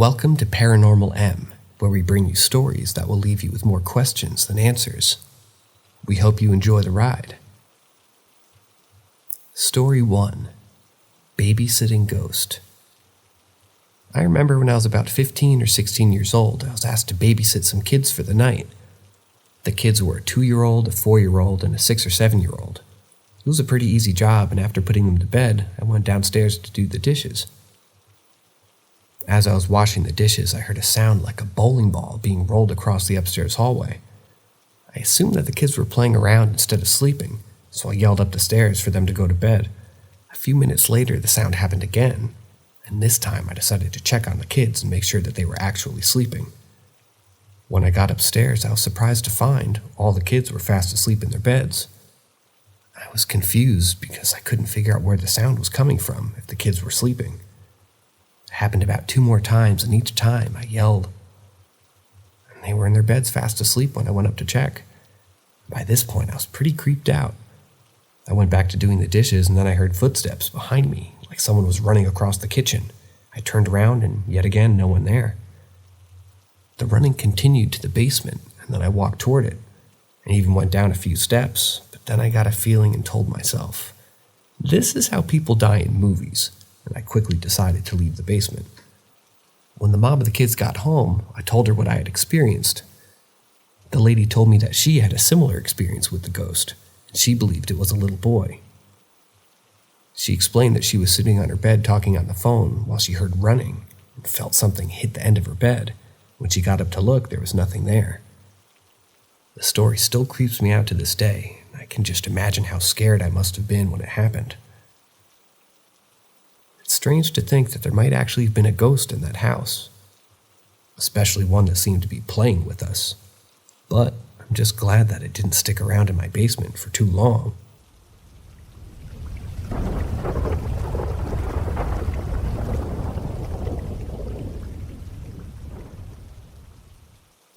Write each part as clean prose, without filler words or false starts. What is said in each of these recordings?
Welcome to Paranormal M, where we bring you stories that will leave you with more questions than answers. We hope you enjoy the ride. Story 1. Babysitting Ghost. I remember when I was about 15 or 16 years old, I was asked to babysit some kids for the night. The kids were a 2-year-old, a 4-year-old, and a 6 or 7-year-old. It was a pretty easy job, and after putting them to bed, I went downstairs to do the dishes. As I was washing the dishes, I heard a sound like a bowling ball being rolled across the upstairs hallway. I assumed that the kids were playing around instead of sleeping, so I yelled up the stairs for them to go to bed. A few minutes later, the sound happened again, and this time I decided to check on the kids and make sure that they were actually sleeping. When I got upstairs, I was surprised to find all the kids were fast asleep in their beds. I was confused because I couldn't figure out where the sound was coming from if the kids were sleeping. It happened about 2 more times, and each time I yelled, and they were in their beds fast asleep when I went up to check. By this point, I was pretty creeped out. I went back to doing the dishes, and then I heard footsteps behind me, like someone was running across the kitchen. I turned around, and yet again, no one there. The running continued to the basement, and then I walked toward it, and even went down a few steps, but then I got a feeling and told myself, this is how people die in movies, and I quickly decided to leave the basement. When the mom of the kids got home, I told her what I had experienced. The lady told me that she had a similar experience with the ghost, and she believed it was a little boy. She explained that she was sitting on her bed talking on the phone while she heard running and felt something hit the end of her bed. When she got up to look, there was nothing there. The story still creeps me out to this day, and I can just imagine how scared I must have been when it happened. It's strange to think that there might actually have been a ghost in that house, especially one that seemed to be playing with us. But I'm just glad that it didn't stick around in my basement for too long.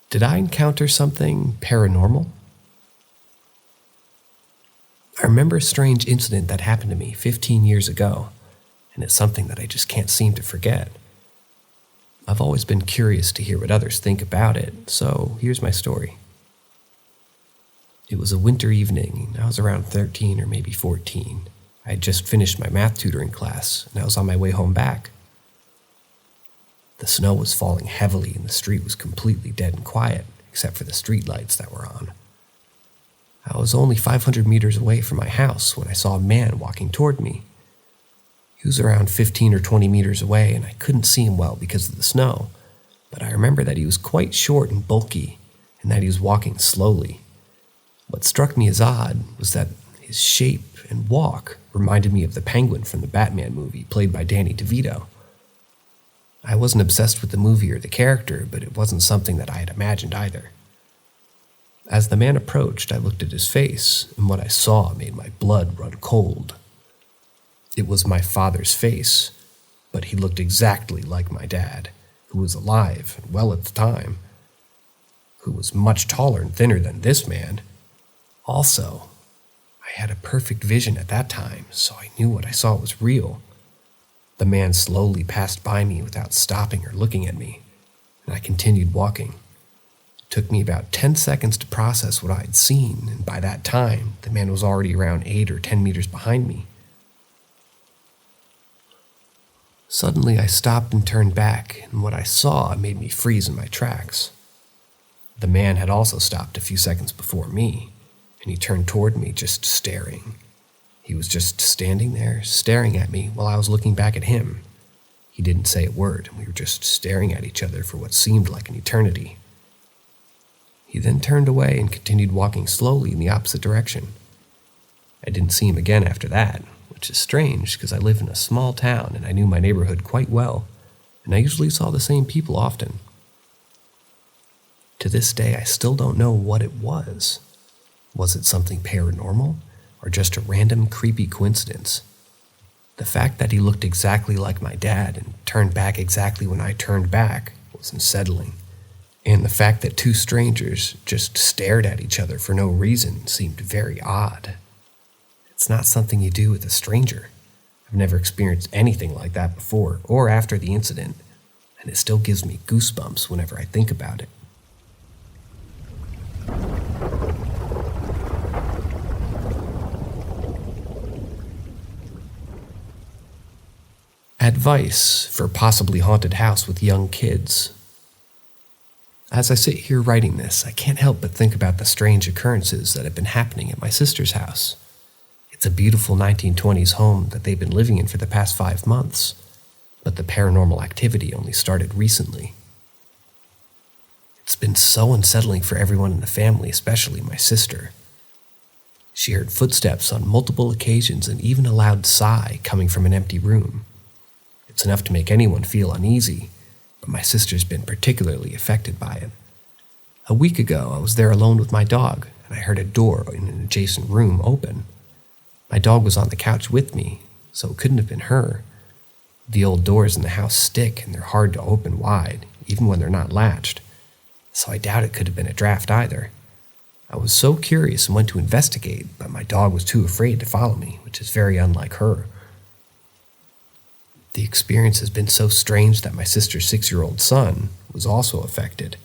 Did I encounter something paranormal? I remember a strange incident that happened to me 15 years ago, and it's something that I just can't seem to forget. I've always been curious to hear what others think about it, so here's my story. It was a winter evening, and I was around 13 or maybe 14. I had just finished my math tutoring class, and I was on my way home back. The snow was falling heavily, and the street was completely dead and quiet, except for the street lights that were on. I was only 500 meters away from my house when I saw a man walking toward me. He was around 15 or 20 meters away, and I couldn't see him well because of the snow, but I remember that he was quite short and bulky, and that he was walking slowly. What struck me as odd was that his shape and walk reminded me of the Penguin from the Batman movie, played by Danny DeVito. I wasn't obsessed with the movie or the character, but it wasn't something that I had imagined either. As the man approached, I looked at his face, and what I saw made my blood run cold. It was my father's face, but he looked exactly like my dad, who was alive and well at the time, who was much taller and thinner than this man. Also, I had a perfect vision at that time, so I knew what I saw was real. The man slowly passed by me without stopping or looking at me, and I continued walking. It took me about 10 seconds to process what I had seen, and by that time, the man was already around 8 or 10 meters behind me. Suddenly, I stopped and turned back, and what I saw made me freeze in my tracks. The man had also stopped a few seconds before me, and he turned toward me just staring. He was just standing there, staring at me while I was looking back at him. He didn't say a word, and we were just staring at each other for what seemed like an eternity. He then turned away and continued walking slowly in the opposite direction. I didn't see him again after that, which is strange because I live in a small town and I knew my neighborhood quite well, and I usually saw the same people often. To this day, I still don't know what it was. Was it something paranormal? Or just a random creepy coincidence? The fact that he looked exactly like my dad and turned back exactly when I turned back was unsettling. And the fact that 2 strangers just stared at each other for no reason seemed very odd. It's not something you do with a stranger. I've never experienced anything like that before or after the incident, and it still gives me goosebumps whenever I think about it. Advice for possibly haunted house with young kids. As I sit here writing this, I can't help but think about the strange occurrences that have been happening at my sister's house. It's a beautiful 1920s home that they've been living in for the past 5 months, but the paranormal activity only started recently. It's been so unsettling for everyone in the family, especially my sister. She heard footsteps on multiple occasions and even a loud sigh coming from an empty room. It's enough to make anyone feel uneasy, but my sister's been particularly affected by it. A week ago, I was there alone with my dog, and I heard a door in an adjacent room open. My dog was on the couch with me, so it couldn't have been her. The old doors in the house stick, and they're hard to open wide, even when they're not latched, so I doubt it could have been a draft either. I was so curious and went to investigate, but my dog was too afraid to follow me, which is very unlike her. The experience has been so strange that my sister's 6-year-old son was also affected.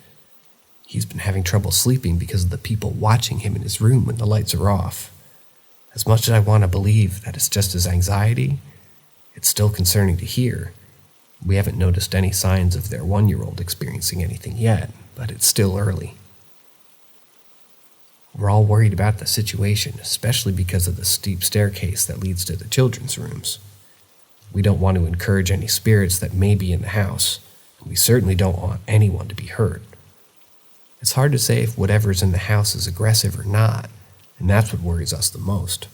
He's been having trouble sleeping because of the people watching him in his room when the lights are off. As much as I want to believe that it's just his anxiety, it's still concerning to hear. We haven't noticed any signs of their 1-year-old experiencing anything yet, but it's still early. We're all worried about the situation, especially because of the steep staircase that leads to the children's rooms. We don't want to encourage any spirits that may be in the house, and we certainly don't want anyone to be hurt. It's hard to say if whatever's in the house is aggressive or not, and that's what worries us the most.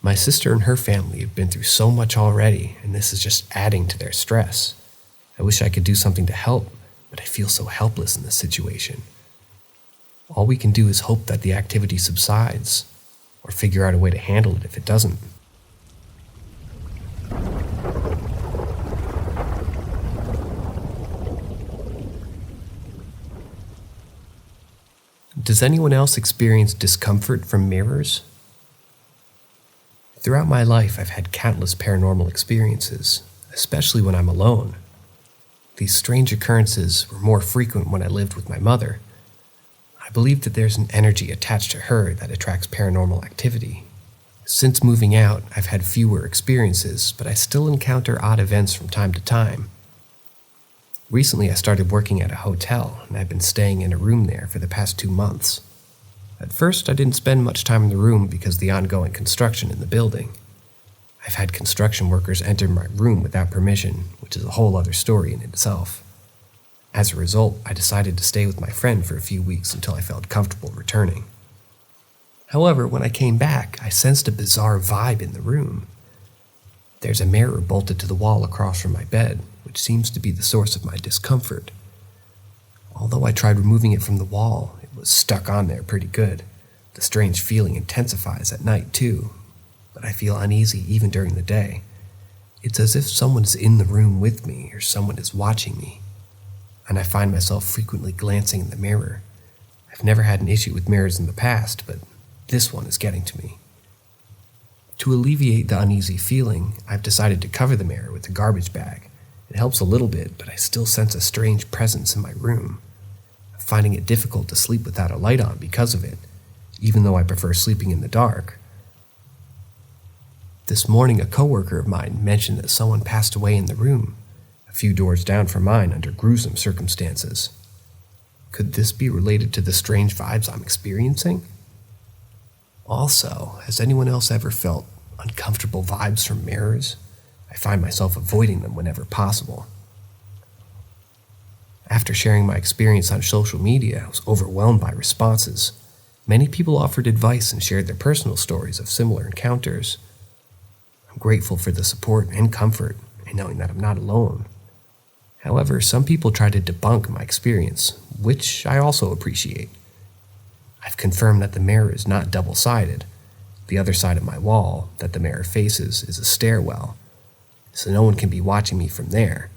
My sister and her family have been through so much already, and this is just adding to their stress. I wish I could do something to help, but I feel so helpless in this situation. All we can do is hope that the activity subsides, or figure out a way to handle it if it doesn't. Does anyone else experience discomfort from mirrors? Throughout my life, I've had countless paranormal experiences, especially when I'm alone. These strange occurrences were more frequent when I lived with my mother. I believe that there's an energy attached to her that attracts paranormal activity. Since moving out, I've had fewer experiences, but I still encounter odd events from time to time. Recently, I started working at a hotel, and I've been staying in a room there for the past 2 months. At first, I didn't spend much time in the room because of the ongoing construction in the building. I've had construction workers enter my room without permission, which is a whole other story in itself. As a result, I decided to stay with my friend for a few weeks until I felt comfortable returning. However, when I came back, I sensed a bizarre vibe in the room. There's a mirror bolted to the wall across from my bed, which seems to be the source of my discomfort. Although I tried removing it from the wall, it was stuck on there pretty good. The strange feeling intensifies at night too, but I feel uneasy even during the day. It's as if someone's in the room with me or someone is watching me, and I find myself frequently glancing in the mirror. I've never had an issue with mirrors in the past, but this one is getting to me. To alleviate the uneasy feeling, I've decided to cover the mirror with a garbage bag. It helps a little bit, but I still sense a strange presence in my room. I'm finding it difficult to sleep without a light on because of it, even though I prefer sleeping in the dark. This morning, a coworker of mine mentioned that someone passed away in the room, a few doors down from mine under gruesome circumstances. Could this be related to the strange vibes I'm experiencing? Also, has anyone else ever felt uncomfortable vibes from mirrors? I find myself avoiding them whenever possible. After sharing my experience on social media, I was overwhelmed by responses. Many people offered advice and shared their personal stories of similar encounters. I'm grateful for the support and comfort in knowing that I'm not alone. However, some people try to debunk my experience, which I also appreciate. I've confirmed that the mirror is not double-sided. The other side of my wall that the mirror faces is a stairwell, so no one can be watching me from there.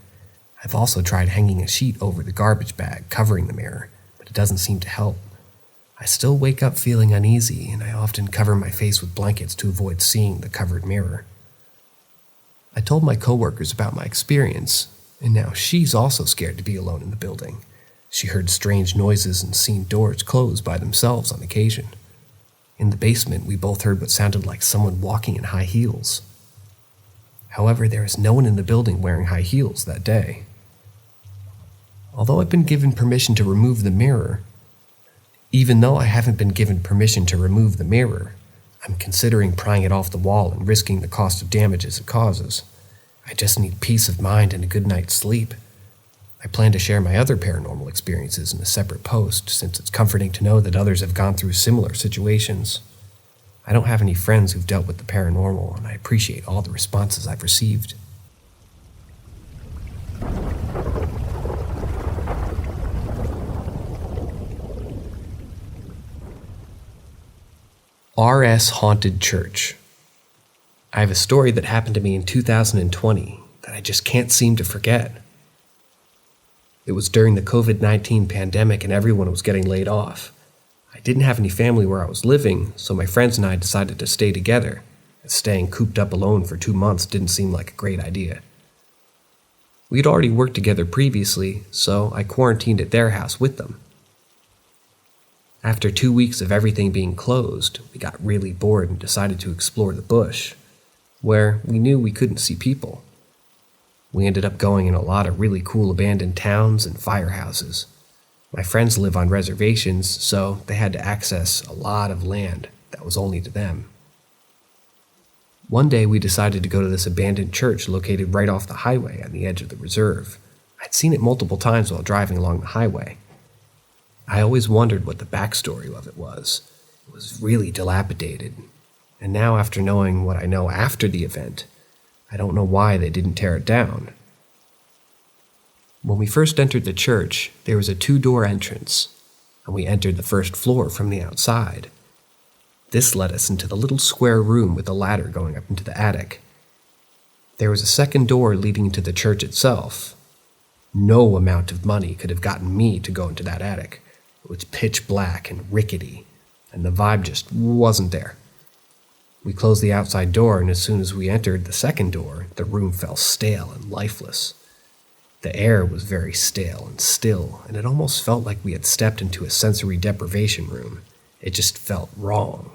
I've also tried hanging a sheet over the garbage bag covering the mirror, but it doesn't seem to help. I still wake up feeling uneasy, and I often cover my face with blankets to avoid seeing the covered mirror. I told my coworkers about my experience, And now she's also scared to be alone in the building. She heard strange noises and seen doors close by themselves on occasion. In the basement, we both heard what sounded like someone walking in high heels. However, there is no one in the building wearing high heels that day. Although I've been given permission to remove the mirror, even though I haven't been given permission to remove the mirror, I'm considering prying it off the wall and risking the cost of damages it causes. I just need peace of mind and a good night's sleep. I plan to share my other paranormal experiences in a separate post, since it's comforting to know that others have gone through similar situations. I don't have any friends who've dealt with the paranormal, and I appreciate all the responses I've received. RS Haunted Church. I have a story that happened to me in 2020 that I just can't seem to forget. It was during the COVID-19 pandemic and everyone was getting laid off. I didn't have any family where I was living, so my friends and I decided to stay together, as staying cooped up alone for 2 months didn't seem like a great idea. We had already worked together previously, so I quarantined at their house with them. After 2 weeks of everything being closed, we got really bored and decided to explore the bush, where we knew we couldn't see people. We ended up going in a lot of really cool abandoned towns and firehouses. My friends live on reservations, so they had to access a lot of land that was only to them. One day we decided to go to this abandoned church located right off the highway on the edge of the reserve. I'd seen it multiple times while driving along the highway. I always wondered what the backstory of it was. It was really dilapidated, and now after knowing what I know after the event, I don't know why they didn't tear it down. When we first entered the church, there was a 2-door entrance, and we entered the first floor from the outside. This led us into the little square room with a ladder going up into the attic. There was a second door leading into the church itself. No amount of money could have gotten me to go into that attic. It was pitch black and rickety, and the vibe just wasn't there. We closed the outside door, and as soon as we entered the second door, the room felt stale and lifeless. The air was very stale and still, and it almost felt like we had stepped into a sensory deprivation room. It just felt wrong.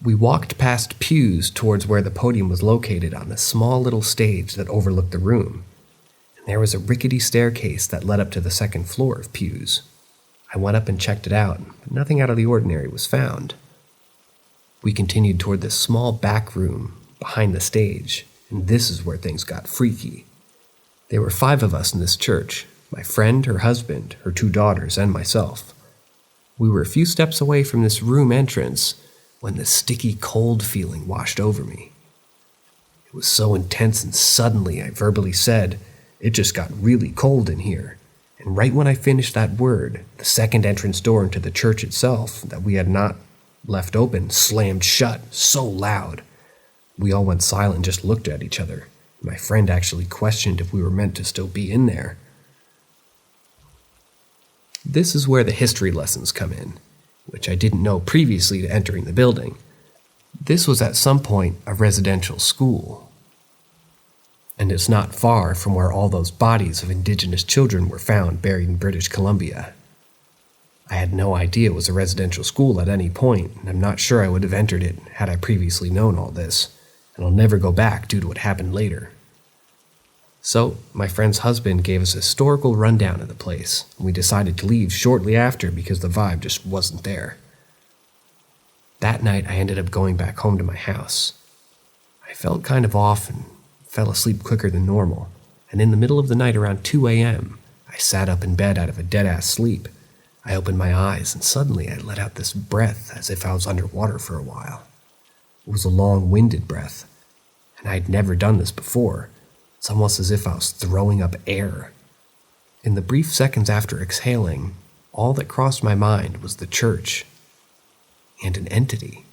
We walked past pews towards where the podium was located on the small little stage that overlooked the room, and there was a rickety staircase that led up to the second floor of pews. I went up and checked it out, but nothing out of the ordinary was found. We continued toward this small back room behind the stage, and this is where things got freaky. There were 5 of us in this church, my friend, her husband, her 2 daughters, and myself. We were a few steps away from this room entrance when the sticky cold feeling washed over me. It was so intense, and suddenly I verbally said, "It just got really cold in here." And right when I finished that word, the second entrance door into the church itself that we had not left open slammed shut so loud. We all went silent and just looked at each other. My friend actually questioned if we were meant to still be in there. This is where the history lessons come in, which I didn't know previously to entering the building. This was at some point a residential school, and it's not far from where all those bodies of indigenous children were found buried in British Columbia. I had no idea it was a residential school at any point, and I'm not sure I would have entered it had I previously known all this, and I'll never go back due to what happened later. So, my friend's husband gave us a historical rundown of the place, and we decided to leave shortly after because the vibe just wasn't there. That night, I ended up going back home to my house. I felt kind of off and fell asleep quicker than normal, and in the middle of the night around 2 a.m., I sat up in bed out of a dead-ass sleep. I opened my eyes, and suddenly I let out this breath as if I was underwater for a while. It was a long-winded breath, and I'd never done this before. It's almost as if I was throwing up air. In the brief seconds after exhaling, all that crossed my mind was the church and an entity.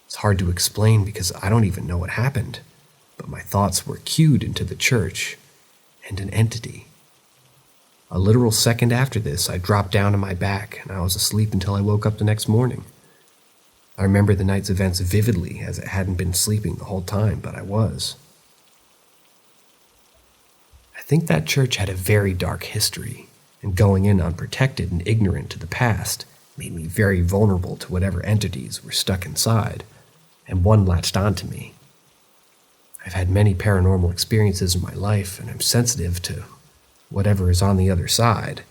It's hard to explain because I don't even know what happened, but my thoughts were cued into the church and an entity. A literal second after this, I dropped down on my back, and I was asleep until I woke up the next morning. I remember the night's events vividly, as I hadn't been sleeping the whole time, but I was. think that church had a very dark history, and going in unprotected and ignorant to the past made me very vulnerable to whatever entities were stuck inside, and one latched onto me. I've had many paranormal experiences in my life, and I'm sensitive to whatever is on the other side.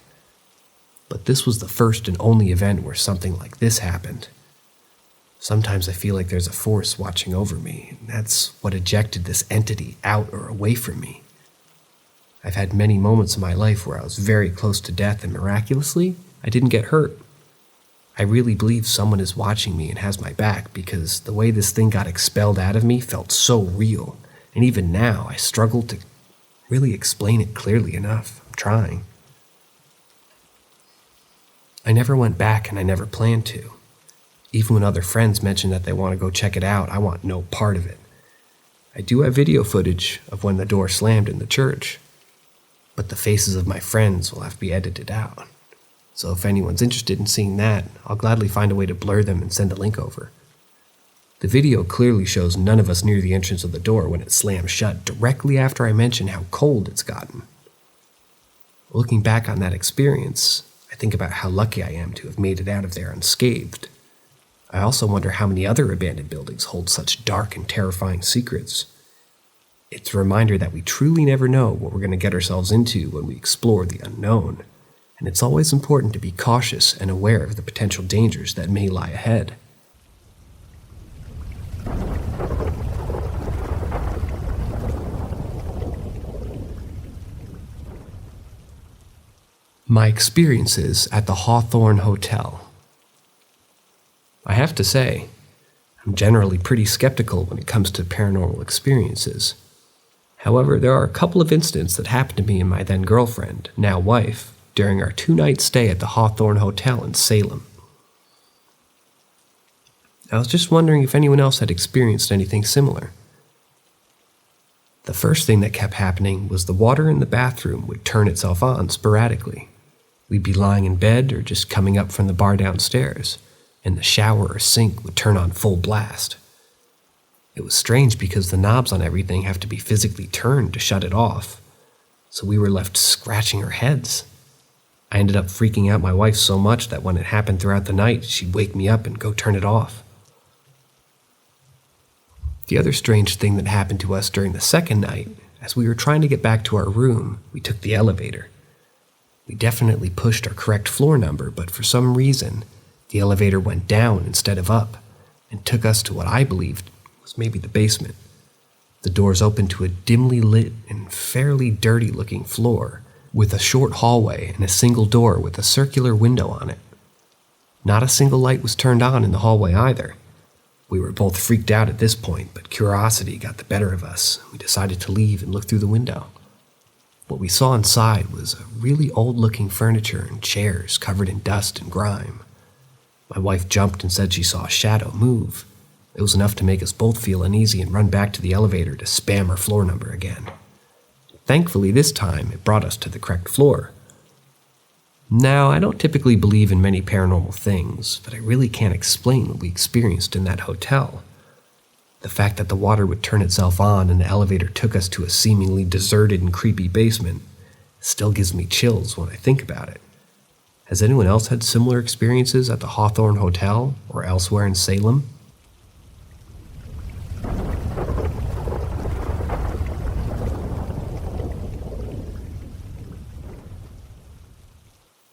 But this was the first and only event where something like this happened. Sometimes I feel like there's a force watching over me, and that's what ejected this entity out or away from me. I've had many moments in my life where I was very close to death, and miraculously, I didn't get hurt. I really believe someone is watching me and has my back, because the way this thing got expelled out of me felt so real, and even now I struggle to really explain it clearly enough. I'm trying. I never went back, and I never planned to. Even when other friends mention that they want to go check it out, I want no part of it. I do have video footage of when the door slammed in the church, but the faces of my friends will have to be edited out. So if anyone's interested in seeing that, I'll gladly find a way to blur them and send a link over. The video clearly shows none of us near the entrance of the door when it slammed shut directly after I mentioned how cold it's gotten. Looking back on that experience, I think about how lucky I am to have made it out of there unscathed. I also wonder how many other abandoned buildings hold such dark and terrifying secrets. It's a reminder that we truly never know what we're going to get ourselves into when we explore the unknown, and it's always important to be cautious and aware of the potential dangers that may lie ahead. My experiences at the Hawthorne Hotel. I have to say, I'm generally pretty skeptical when it comes to paranormal experiences. However, there are a couple of incidents that happened to me and my then girlfriend, now wife, during our 2-night stay at the Hawthorne Hotel in Salem. I was just wondering if anyone else had experienced anything similar. The first thing that kept happening was the water in the bathroom would turn itself on sporadically. We'd be lying in bed or just coming up from the bar downstairs, and the shower or sink would turn on full blast. It was strange because the knobs on everything have to be physically turned to shut it off, so we were left scratching our heads. I ended up freaking out my wife so much that when it happened throughout the night, she'd wake me up and go turn it off. The other strange thing that happened to us during the second night, as we were trying to get back to our room, we took the elevator. We definitely pushed our correct floor number, but for some reason, the elevator went down instead of up, and took us to what I believed was maybe the basement. The doors opened to a dimly lit and fairly dirty-looking floor, with a short hallway and a single door with a circular window on it. Not a single light was turned on in the hallway either. We were both freaked out at this point, but curiosity got the better of us. We decided to leave and look through the window. What we saw inside was a really old-looking furniture and chairs covered in dust and grime. My wife jumped and said she saw a shadow move. It was enough to make us both feel uneasy and run back to the elevator to spam our floor number again. Thankfully, this time, it brought us to the correct floor. Now, I don't typically believe in many paranormal things, but I really can't explain what we experienced in that hotel. The fact that the water would turn itself on and the elevator took us to a seemingly deserted and creepy basement still gives me chills when I think about it. Has anyone else had similar experiences at the Hawthorne Hotel or elsewhere in Salem?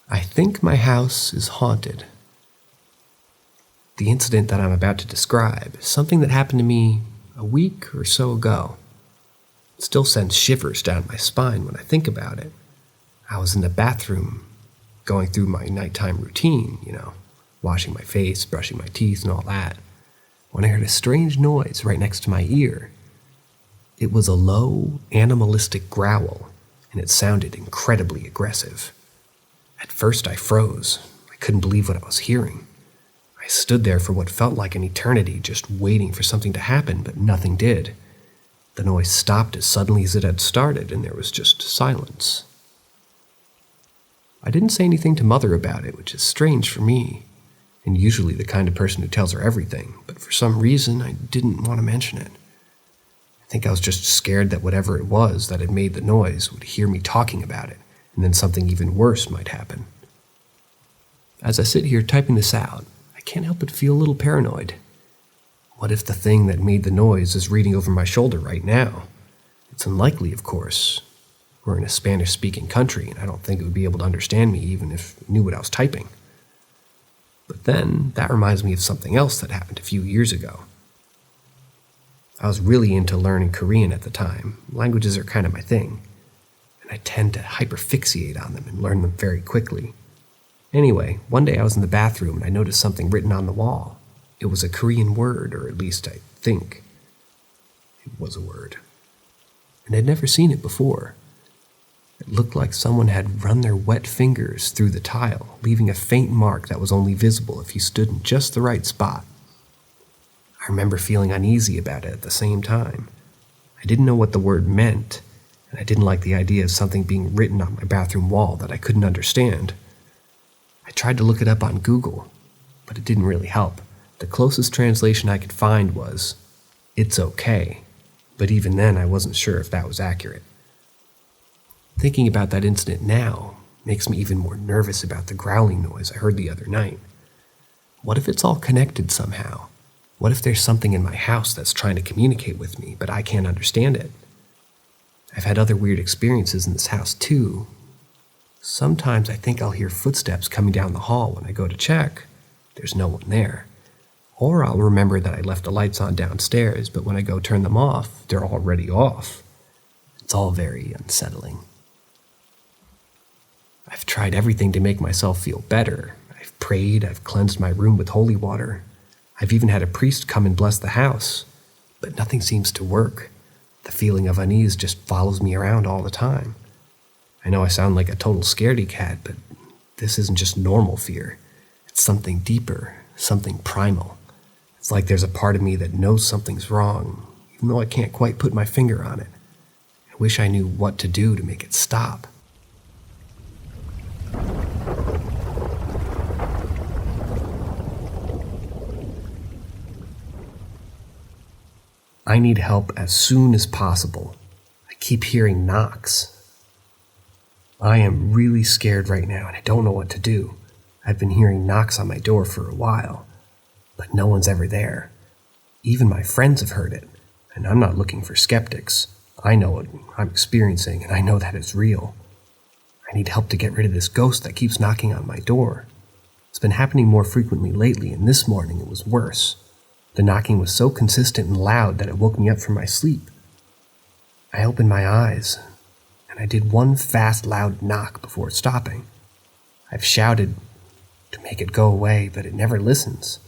I think my house is haunted. The incident that I'm about to describe is something that happened to me a week or so ago. It still sends shivers down my spine when I think about it. I was in the bathroom going through my nighttime routine, washing my face, brushing my teeth, and all that, when I heard a strange noise right next to my ear. It was a low, animalistic growl, and it sounded incredibly aggressive. At first I froze. I couldn't believe what I was hearing. I stood there for what felt like an eternity, just waiting for something to happen, but nothing did. The noise stopped as suddenly as it had started, and there was just silence. I didn't say anything to Mother about it, which is strange for me, and usually the kind of person who tells her everything, but for some reason I didn't want to mention it. I think I was just scared that whatever it was that had made the noise would hear me talking about it, and then something even worse might happen. As I sit here typing this out, I can't help but feel a little paranoid. What if the thing that made the noise is reading over my shoulder right now? It's unlikely, of course. We're in a Spanish-speaking country, and I don't think it would be able to understand me even if it knew what I was typing. But then, that reminds me of something else that happened a few years ago. I was really into learning Korean at the time. Languages are kind of my thing, and I tend to hyperfixate on them and learn them very quickly. Anyway, one day I was in the bathroom and I noticed something written on the wall. It was a Korean word, or at least I think it was a word. And I'd never seen it before. It looked like someone had run their wet fingers through the tile, leaving a faint mark that was only visible if you stood in just the right spot. I remember feeling uneasy about it at the same time. I didn't know what the word meant, and I didn't like the idea of something being written on my bathroom wall that I couldn't understand. I tried to look it up on Google, but it didn't really help. The closest translation I could find was, "It's okay," but even then I wasn't sure if that was accurate. Thinking about that incident now makes me even more nervous about the growling noise I heard the other night. What if it's all connected somehow? What if there's something in my house that's trying to communicate with me, but I can't understand it? I've had other weird experiences in this house too. Sometimes I think I'll hear footsteps coming down the hall when I go to check. There's no one there. Or I'll remember that I left the lights on downstairs, but when I go turn them off, they're already off. It's all very unsettling. I've tried everything to make myself feel better. I've prayed, I've cleansed my room with holy water. I've even had a priest come and bless the house, but nothing seems to work. The feeling of unease just follows me around all the time. I know I sound like a total scaredy cat, but this isn't just normal fear. It's something deeper, something primal. It's like there's a part of me that knows something's wrong, even though I can't quite put my finger on it. I wish I knew what to do to make it stop. I need help as soon as possible. I keep hearing knocks. I am really scared right now and I don't know what to do. I've been hearing knocks on my door for a while, but no one's ever there. Even my friends have heard it, and I'm not looking for skeptics. I know what I'm experiencing and I know that it's real. I need help to get rid of this ghost that keeps knocking on my door. It's been happening more frequently lately, and this morning it was worse. The knocking was so consistent and loud that it woke me up from my sleep. I opened my eyes, and I did one fast, loud knock before stopping. I've shouted to make it go away, but it never listens.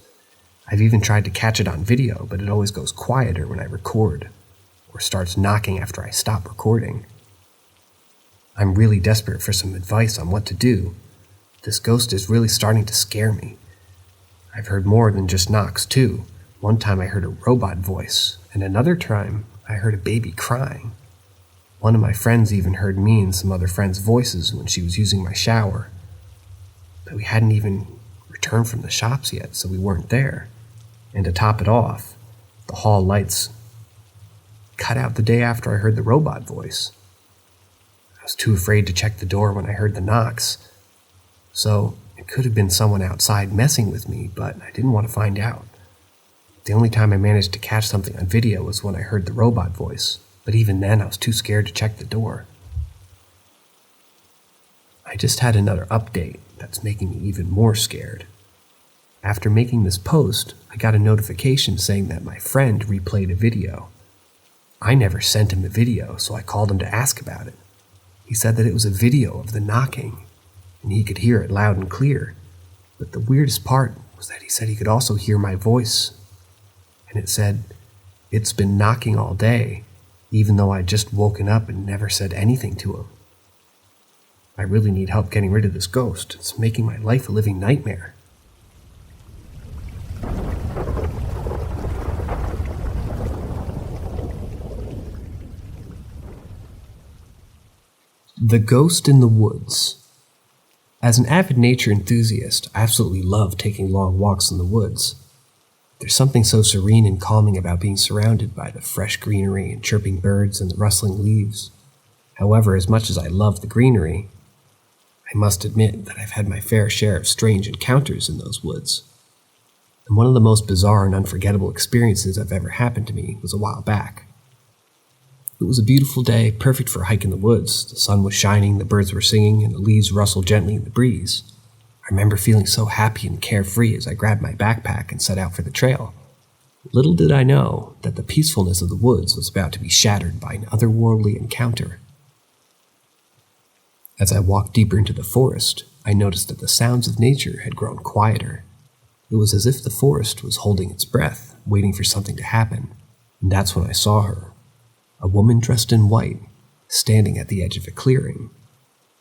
I've even tried to catch it on video, but it always goes quieter when I record, or starts knocking after I stop recording. I'm really desperate for some advice on what to do. This ghost is really starting to scare me. I've heard more than just knocks, too. One time I heard a robot voice, and another time I heard a baby crying. One of my friends even heard me and some other friends' voices when she was using my shower. But we hadn't even returned from the shops yet, so we weren't there. And to top it off, the hall lights cut out the day after I heard the robot voice. I was too afraid to check the door when I heard the knocks, so it could have been someone outside messing with me, but I didn't want to find out. The only time I managed to catch something on video was when I heard the robot voice, but even then I was too scared to check the door. I just had another update that's making me even more scared. After making this post, I got a notification saying that my friend replayed a video. I never sent him a video, so I called him to ask about it. He said that it was a video of the knocking, and he could hear it loud and clear. But the weirdest part was that he said he could also hear my voice. And it said, "It's been knocking all day, even though I'd just woken up and never said anything to him." I really need help getting rid of this ghost. It's making my life a living nightmare. The Ghost in the Woods. As an avid nature enthusiast, I absolutely love taking long walks in the woods. There's something so serene and calming about being surrounded by the fresh greenery and chirping birds and the rustling leaves. However, as much as I love the greenery, I must admit that I've had my fair share of strange encounters in those woods. And one of the most bizarre and unforgettable experiences that have ever happened to me was a while back. It was a beautiful day, perfect for a hike in the woods. The sun was shining, the birds were singing, and the leaves rustled gently in the breeze. I remember feeling so happy and carefree as I grabbed my backpack and set out for the trail. Little did I know that the peacefulness of the woods was about to be shattered by an otherworldly encounter. As I walked deeper into the forest, I noticed that the sounds of nature had grown quieter. It was as if the forest was holding its breath, waiting for something to happen, and that's when I saw her. A woman dressed in white, standing at the edge of a clearing.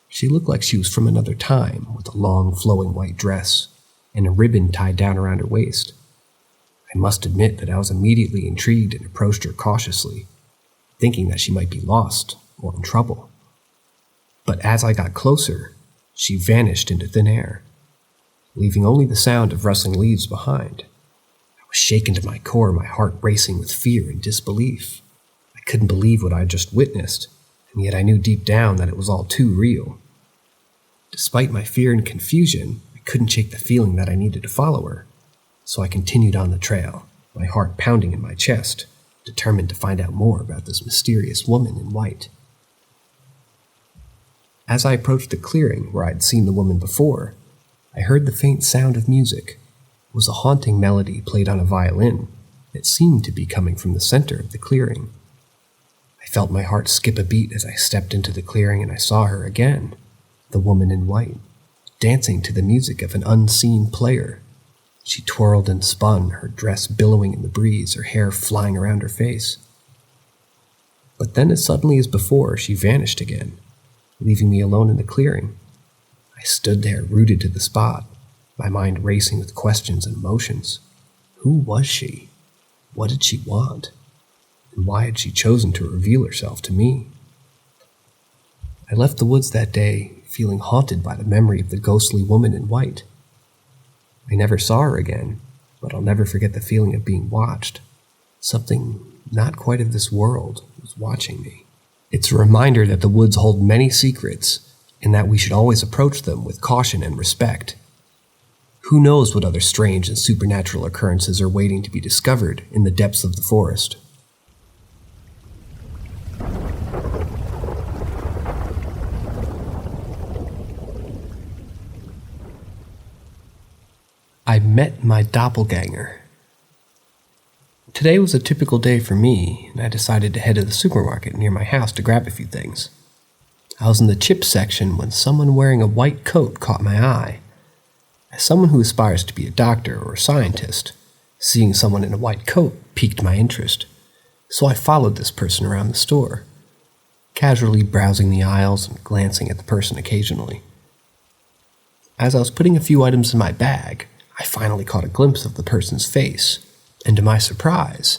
She looked like she was from another time, with a long, flowing white dress and a ribbon tied down around her waist. I must admit that I was immediately intrigued and approached her cautiously, thinking that she might be lost or in trouble. But as I got closer, she vanished into thin air, leaving only the sound of rustling leaves behind. I was shaken to my core, my heart racing with fear and disbelief. I couldn't believe what I had just witnessed, and yet I knew deep down that it was all too real. Despite my fear and confusion, I couldn't shake the feeling that I needed to follow her, so I continued on the trail, my heart pounding in my chest, determined to find out more about this mysterious woman in white. As I approached the clearing where I had seen the woman before, I heard the faint sound of music. It was a haunting melody played on a violin that seemed to be coming from the center of the clearing. I felt my heart skip a beat as I stepped into the clearing and I saw her again, the woman in white, dancing to the music of an unseen player. She twirled and spun, her dress billowing in the breeze, her hair flying around her face. But then as suddenly as before, she vanished again, leaving me alone in the clearing. I stood there, rooted to the spot, my mind racing with questions and emotions. Who was she? What did she want? And why had she chosen to reveal herself to me? I left the woods that day feeling haunted by the memory of the ghostly woman in white. I never saw her again, but I'll never forget the feeling of being watched. Something not quite of this world was watching me. It's a reminder that the woods hold many secrets, and that we should always approach them with caution and respect. Who knows what other strange and supernatural occurrences are waiting to be discovered in the depths of the forest? I met my doppelganger. Today was a typical day for me, and I decided to head to the supermarket near my house to grab a few things. I was in the chips section when someone wearing a white coat caught my eye. As someone who aspires to be a doctor or a scientist, seeing someone in a white coat piqued my interest, so I followed this person around the store, casually browsing the aisles and glancing at the person occasionally. As I was putting a few items in my bag, I finally caught a glimpse of the person's face, and to my surprise,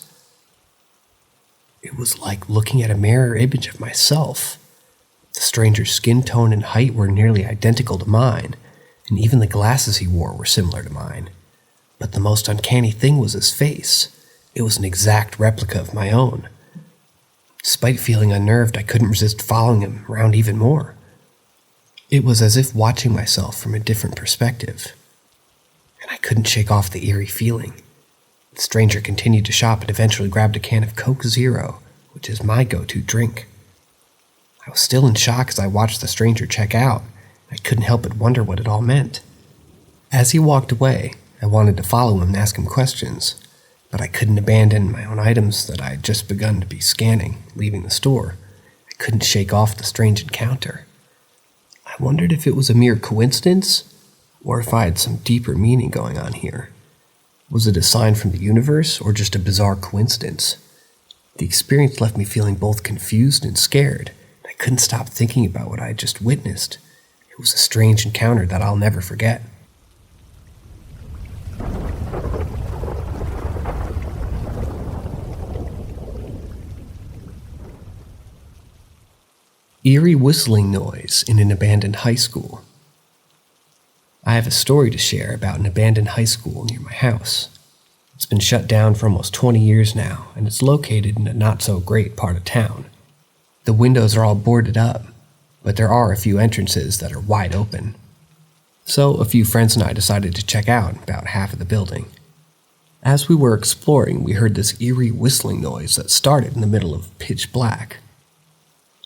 it was like looking at a mirror image of myself. The stranger's skin tone and height were nearly identical to mine, and even the glasses he wore were similar to mine. But the most uncanny thing was his face. It was an exact replica of my own. Despite feeling unnerved, I couldn't resist following him around even more. It was as if watching myself from a different perspective, and I couldn't shake off the eerie feeling. The stranger continued to shop and eventually grabbed a can of Coke Zero, which is my go-to drink. I was still in shock as I watched the stranger check out. I couldn't help but wonder what it all meant. As he walked away, I wanted to follow him and ask him questions, but I couldn't abandon my own items that I had just begun to be scanning, leaving the store. I couldn't shake off the strange encounter. I wondered if it was a mere coincidence, or if I had some deeper meaning going on here. Was it a sign from the universe, or just a bizarre coincidence? The experience left me feeling both confused and scared. I couldn't stop thinking about what I had just witnessed. It was a strange encounter that I'll never forget. Eerie whistling noise in an abandoned high school. I have a story to share about an abandoned high school near my house. It's been shut down for almost 20 years now, and it's located in a not-so-great part of town. The windows are all boarded up, but there are a few entrances that are wide open. So a few friends and I decided to check out about half of the building. As we were exploring, we heard this eerie whistling noise that started in the middle of pitch black.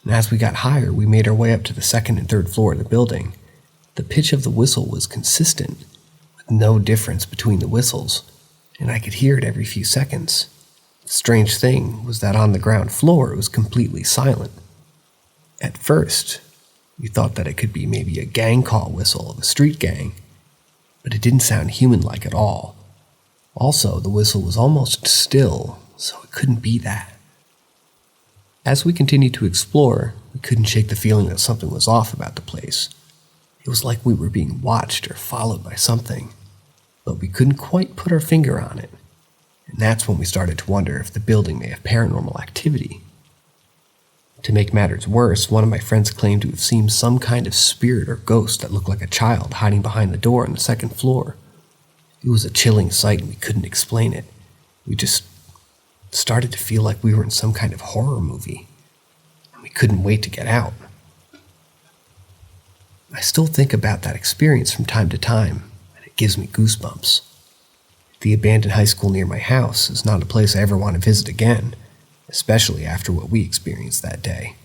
And as we got higher, we made our way up to the second and third floor of the building. The pitch of the whistle was consistent, with no difference between the whistles, and I could hear it every few seconds. The strange thing was that on the ground floor it was completely silent. At first, we thought that it could be maybe a gang call whistle of a street gang, but it didn't sound human-like at all. Also, the whistle was almost still, so it couldn't be that. As we continued to explore, we couldn't shake the feeling that something was off about the place. It was like we were being watched or followed by something, but we couldn't quite put our finger on it. And that's when we started to wonder if the building may have paranormal activity. To make matters worse, one of my friends claimed to have seen some kind of spirit or ghost that looked like a child hiding behind the door on the second floor. It was a chilling sight and we couldn't explain it. We just started to feel like we were in some kind of horror movie, and we couldn't wait to get out. I still think about that experience from time to time, and it gives me goosebumps. The abandoned high school near my house is not a place I ever want to visit again, especially after what we experienced that day.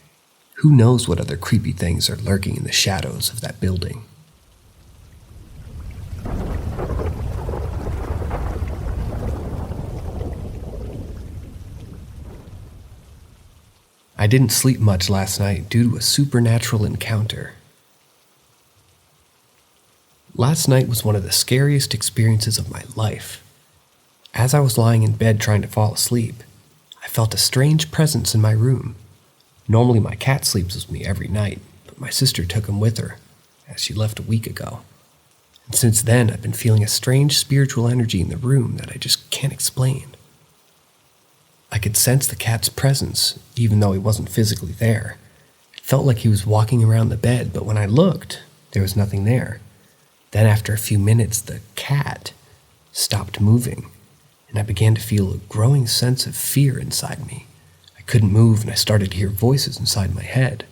Who knows what other creepy things are lurking in the shadows of that building? I didn't sleep much last night due to a supernatural encounter. Last night was one of the scariest experiences of my life. As I was lying in bed trying to fall asleep, I felt a strange presence in my room. Normally my cat sleeps with me every night, but my sister took him with her, as she left a week ago. And since then I've been feeling a strange spiritual energy in the room that I just can't explain. I could sense the cat's presence, even though he wasn't physically there. It felt like he was walking around the bed, but when I looked, there was nothing there. Then after a few minutes, the cat stopped moving, and I began to feel a growing sense of fear inside me. I couldn't move, and I started to hear voices inside my head.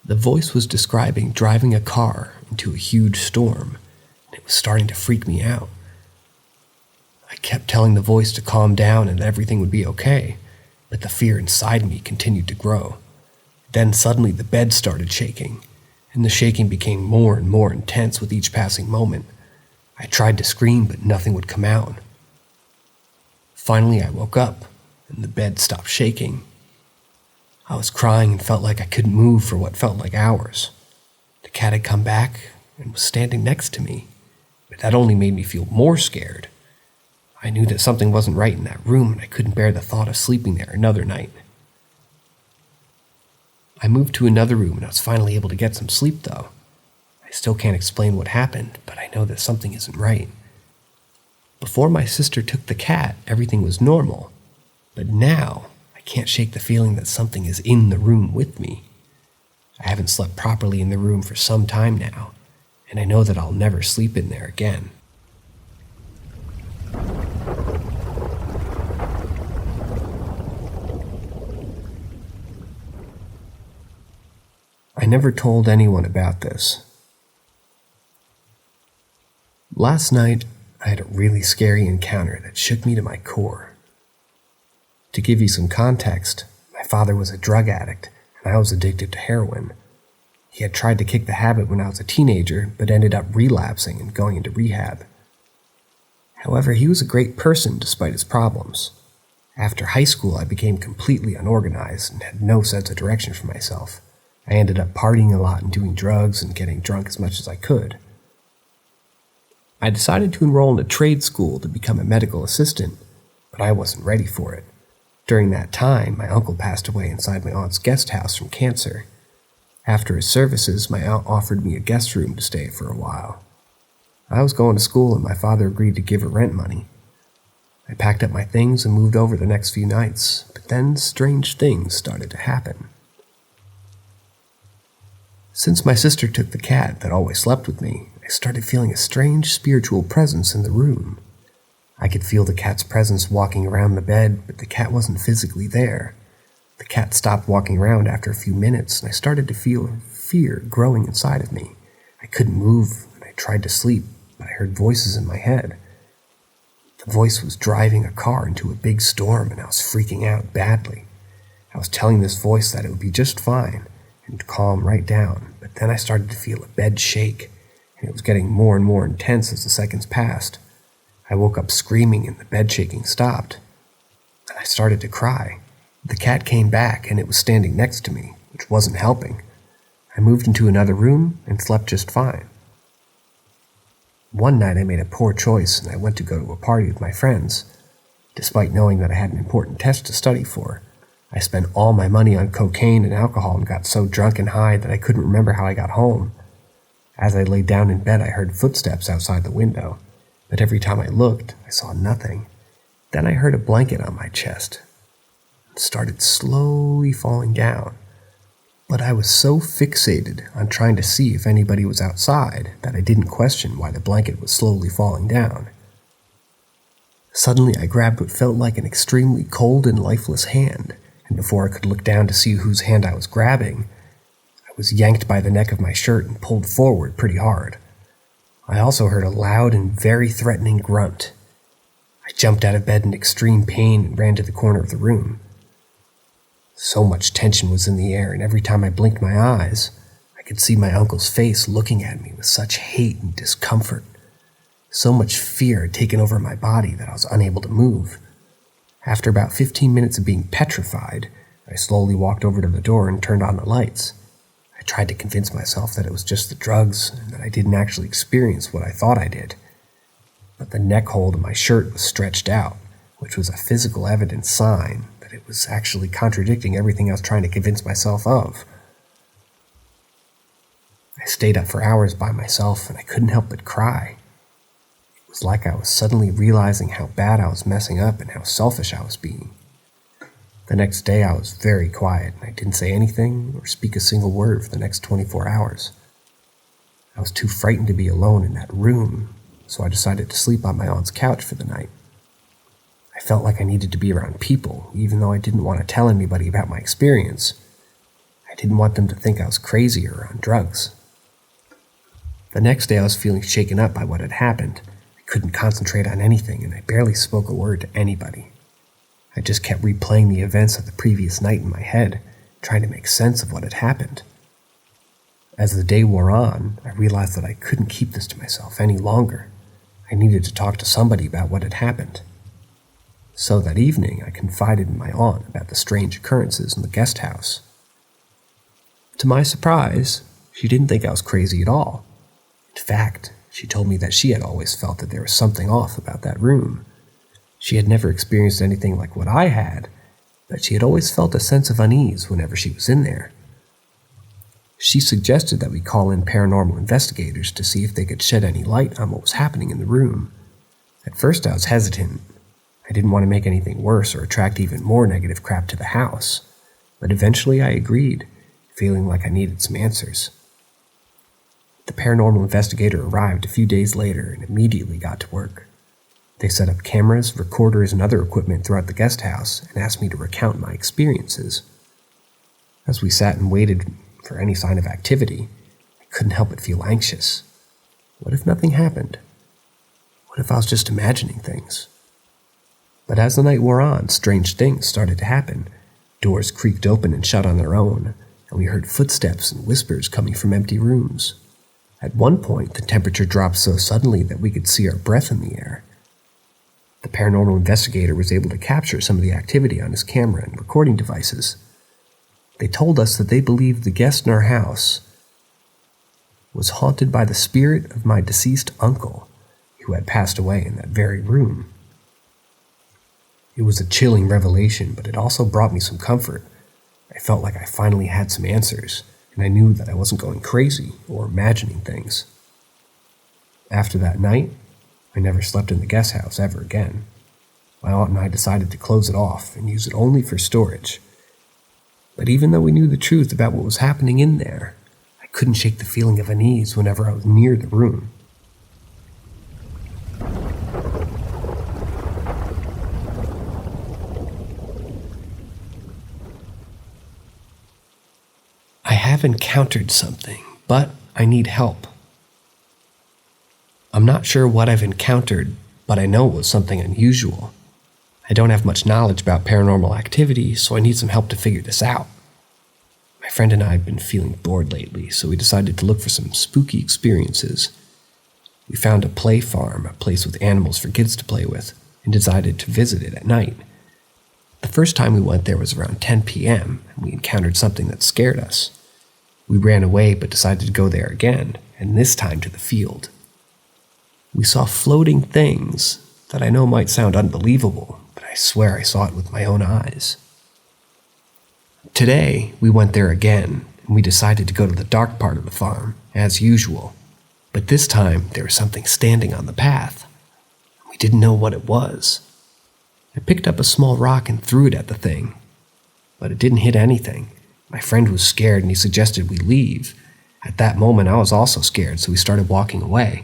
The voice was describing driving a car into a huge storm, and it was starting to freak me out. I kept telling the voice to calm down and that everything would be okay, but the fear inside me continued to grow. Then suddenly the bed started shaking, and the shaking became more and more intense with each passing moment. I tried to scream, but nothing would come out. Finally, I woke up, and the bed stopped shaking. I was crying and felt like I couldn't move for what felt like hours. The cat had come back and was standing next to me, but that only made me feel more scared. I knew that something wasn't right in that room, and I couldn't bear the thought of sleeping there another night. I moved to another room, and I was finally able to get some sleep, though. I still can't explain what happened, but I know that something isn't right. Before my sister took the cat, everything was normal, but now I can't shake the feeling that something is in the room with me. I haven't slept properly in the room for some time now, and I know that I'll never sleep in there again. I never told anyone about this. Last night, I had a really scary encounter that shook me to my core. To give you some context, my father was a drug addict, and I was addicted to heroin. He had tried to kick the habit when I was a teenager, but ended up relapsing and going into rehab. However, he was a great person despite his problems. After high school, I became completely unorganized and had no sense of direction for myself. I ended up partying a lot and doing drugs and getting drunk as much as I could. I decided to enroll in a trade school to become a medical assistant, but I wasn't ready for it. During that time, my uncle passed away inside my aunt's guest house from cancer. After his services, my aunt offered me a guest room to stay for a while. I was going to school and my father agreed to give her rent money. I packed up my things and moved over the next few nights, but then strange things started to happen. Since my sister took the cat that always slept with me, I started feeling a strange spiritual presence in the room. I could feel the cat's presence walking around the bed, but the cat wasn't physically there. The cat stopped walking around after a few minutes, and I started to feel fear growing inside of me. I couldn't move, and I tried to sleep, but I heard voices in my head. The voice was driving a car into a big storm, and I was freaking out badly. I was telling this voice that it would be just fine, and calm right down, but then I started to feel a bed shake, and it was getting more and more intense as the seconds passed. I woke up screaming, and the bed shaking stopped, and I started to cry. The cat came back, and it was standing next to me, which wasn't helping. I moved into another room and slept just fine. One night I made a poor choice, and I went to go to a party with my friends. Despite knowing that I had an important test to study for, I spent all my money on cocaine and alcohol and got so drunk and high that I couldn't remember how I got home. As I lay down in bed, I heard footsteps outside the window, but every time I looked, I saw nothing. Then I heard a blanket on my chest. It started slowly falling down, but I was so fixated on trying to see if anybody was outside that I didn't question why the blanket was slowly falling down. Suddenly, I grabbed what felt like an extremely cold and lifeless hand, and before I could look down to see whose hand I was grabbing, I was yanked by the neck of my shirt and pulled forward pretty hard. I also heard a loud and very threatening grunt. I jumped out of bed in extreme pain and ran to the corner of the room. So much tension was in the air, and every time I blinked my eyes, I could see my uncle's face looking at me with such hate and discomfort. So much fear had taken over my body that I was unable to move. After about 15 minutes of being petrified, I slowly walked over to the door and turned on the lights. I tried to convince myself that it was just the drugs and that I didn't actually experience what I thought I did. But the neck hold of my shirt was stretched out, which was a physical evidence sign that it was actually contradicting everything I was trying to convince myself of. I stayed up for hours by myself, and I couldn't help but cry. It was like I was suddenly realizing how bad I was messing up and how selfish I was being. The next day I was very quiet, and I didn't say anything or speak a single word for the next 24 hours. I was too frightened to be alone in that room, so I decided to sleep on my aunt's couch for the night. I felt like I needed to be around people, even though I didn't want to tell anybody about my experience. I didn't want them to think I was crazy or on drugs. The next day I was feeling shaken up by what had happened. I couldn't concentrate on anything, and I barely spoke a word to anybody. I just kept replaying the events of the previous night in my head, trying to make sense of what had happened. As the day wore on, I realized that I couldn't keep this to myself any longer. I needed to talk to somebody about what had happened. So that evening, I confided in my aunt about the strange occurrences in the guest house. To my surprise, she didn't think I was crazy at all. In fact, she told me that she had always felt that there was something off about that room. She had never experienced anything like what I had, but she had always felt a sense of unease whenever she was in there. She suggested that we call in paranormal investigators to see if they could shed any light on what was happening in the room. At first I was hesitant. I didn't want to make anything worse or attract even more negative crap to the house, but eventually I agreed, feeling like I needed some answers. The paranormal investigator arrived a few days later and immediately got to work. They set up cameras, recorders, and other equipment throughout the guest house and asked me to recount my experiences. As we sat and waited for any sign of activity, I couldn't help but feel anxious. What if nothing happened? What if I was just imagining things? But as the night wore on, strange things started to happen. Doors creaked open and shut on their own, and we heard footsteps and whispers coming from empty rooms. At one point, the temperature dropped so suddenly that we could see our breath in the air. The paranormal investigator was able to capture some of the activity on his camera and recording devices. They told us that they believed the guest in our house was haunted by the spirit of my deceased uncle, who had passed away in that very room. It was a chilling revelation, but it also brought me some comfort. I felt like I finally had some answers, and I knew that I wasn't going crazy or imagining things. After that night, I never slept in the guest house ever again. My aunt and I decided to close it off and use it only for storage. But even though we knew the truth about what was happening in there, I couldn't shake the feeling of unease whenever I was near the room. have encountered something, but I need help. I'm not sure what I've encountered, but I know it was something unusual. I don't have much knowledge about paranormal activity, so I need some help to figure this out. My friend and I have been feeling bored lately, so we decided to look for some spooky experiences. We found a play farm, a place with animals for kids to play with, and decided to visit it at night. The first time we went there was around 10 p.m., and we encountered something that scared us. We ran away but decided to go there again, and this time to the field. We saw floating things that I know might sound unbelievable, but I swear I saw it with my own eyes. Today, we went there again, and we decided to go to the dark part of the farm, as usual. But this time, there was something standing on the path. We didn't know what it was. I picked up a small rock and threw it at the thing, but it didn't hit anything. My friend was scared and he suggested we leave. At that moment, I was also scared, so we started walking away.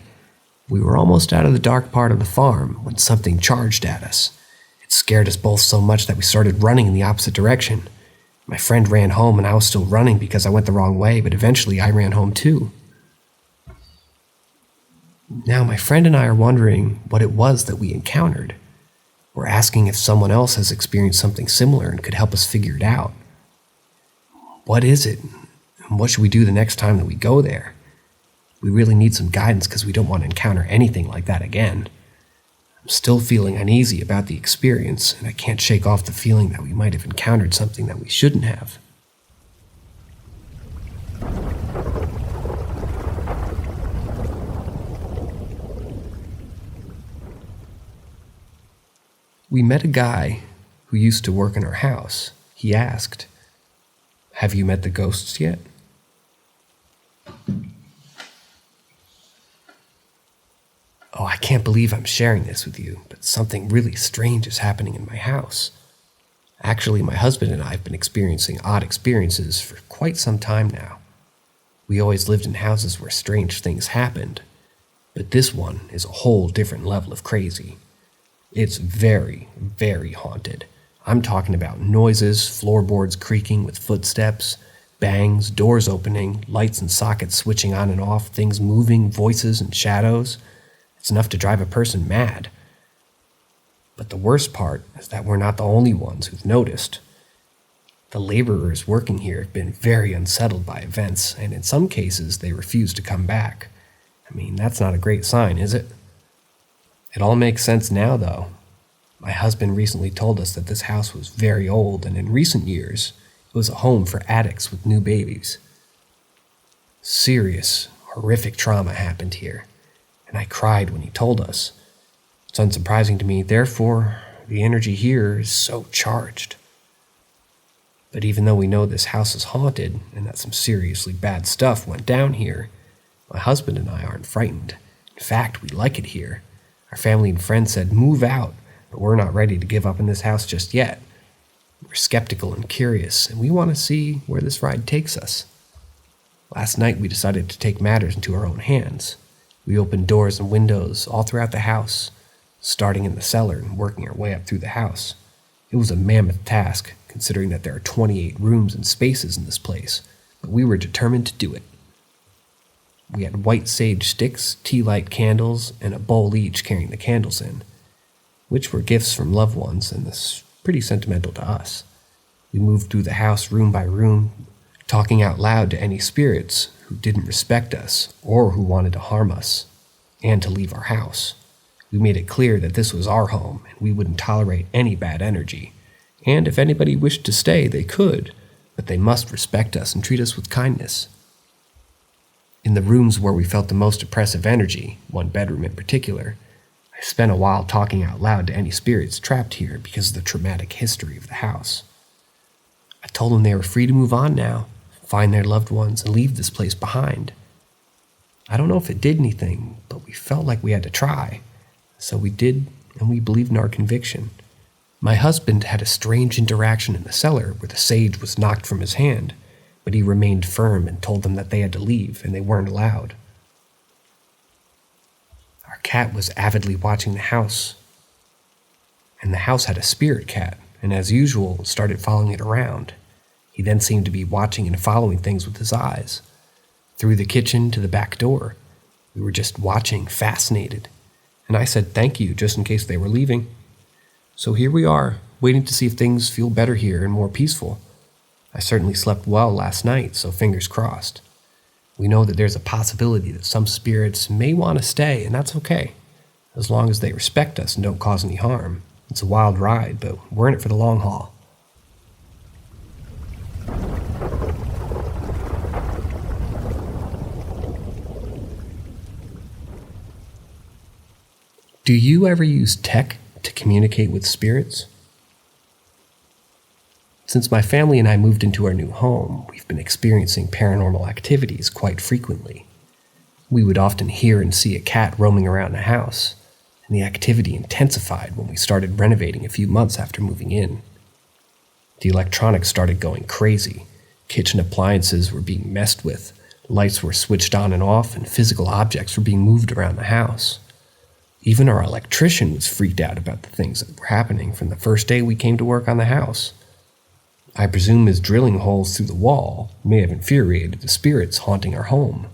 We were almost out of the dark part of the farm when something charged at us. It scared us both so much that we started running in the opposite direction. My friend ran home and I was still running because I went the wrong way, but eventually I ran home too. Now my friend and I are wondering what it was that we encountered. We're asking if someone else has experienced something similar and could help us figure it out. What is it? And what should we do the next time that we go there? We really need some guidance because we don't want to encounter anything like that again. I'm still feeling uneasy about the experience, and I can't shake off the feeling that we might have encountered something that we shouldn't have. We met a guy who used to work in our house. He asked, "Have you met the ghosts yet?" Oh, I can't believe I'm sharing this with you, but something really strange is happening in my house. Actually, my husband and I have been experiencing odd experiences for quite some time now. We always lived in houses where strange things happened, but this one is a whole different level of crazy. It's very, very haunted. I'm talking about noises, floorboards creaking with footsteps, bangs, doors opening, lights and sockets switching on and off, things moving, voices and shadows. It's enough to drive a person mad. But the worst part is that we're not the only ones who've noticed. The laborers working here have been very unsettled by events, and in some cases they refuse to come back. I mean, that's not a great sign, is it? It all makes sense now, though. My husband recently told us that this house was very old, and in recent years, it was a home for addicts with new babies. Serious, horrific trauma happened here, and I cried when he told us. It's unsurprising to me, therefore, the energy here is so charged. But even though we know this house is haunted, and that some seriously bad stuff went down here, my husband and I aren't frightened. In fact, we like it here. Our family and friends said, "Move out," but we're not ready to give up in this house just yet. We're skeptical and curious, and we want to see where this ride takes us. Last night, we decided to take matters into our own hands. We opened doors and windows all throughout the house, starting in the cellar and working our way up through the house. It was a mammoth task, considering that there are 28 rooms and spaces in this place, but we were determined to do it. We had white sage sticks, tea light candles, and a bowl each carrying the candles in, which were gifts from loved ones, and this is pretty sentimental to us. We moved through the house room by room, talking out loud to any spirits who didn't respect us or who wanted to harm us, and to leave our house. We made it clear that this was our home, and we wouldn't tolerate any bad energy. And if anybody wished to stay, they could, but they must respect us and treat us with kindness. In the rooms where we felt the most oppressive energy, one bedroom in particular, I spent a while talking out loud to any spirits trapped here because of the traumatic history of the house. I told them they were free to move on now, find their loved ones, and leave this place behind. I don't know if it did anything, but we felt like we had to try. So we did, and we believed in our conviction. My husband had a strange interaction in the cellar where the sage was knocked from his hand, but he remained firm and told them that they had to leave and they weren't allowed. Our cat was avidly watching the house, and the house had a spirit cat, and as usual, started following it around. He then seemed to be watching and following things with his eyes. Through the kitchen to the back door. We were just watching, fascinated. And I said thank you just in case they were leaving. So here we are, waiting to see if things feel better here and more peaceful. I certainly slept well last night, so fingers crossed. We know that there's a possibility that some spirits may want to stay, and that's okay. As long as they respect us and don't cause any harm. It's a wild ride, but we're in it for the long haul. Do you ever use tech to communicate with spirits? Since my family and I moved into our new home, we've been experiencing paranormal activities quite frequently. We would often hear and see a cat roaming around the house, and the activity intensified when we started renovating a few months after moving in. The electronics started going crazy. Kitchen appliances were being messed with, lights were switched on and off, and physical objects were being moved around the house. Even our electrician was freaked out about the things that were happening from the first day we came to work on the house. I presume his drilling holes through the wall may have infuriated the spirits haunting our home.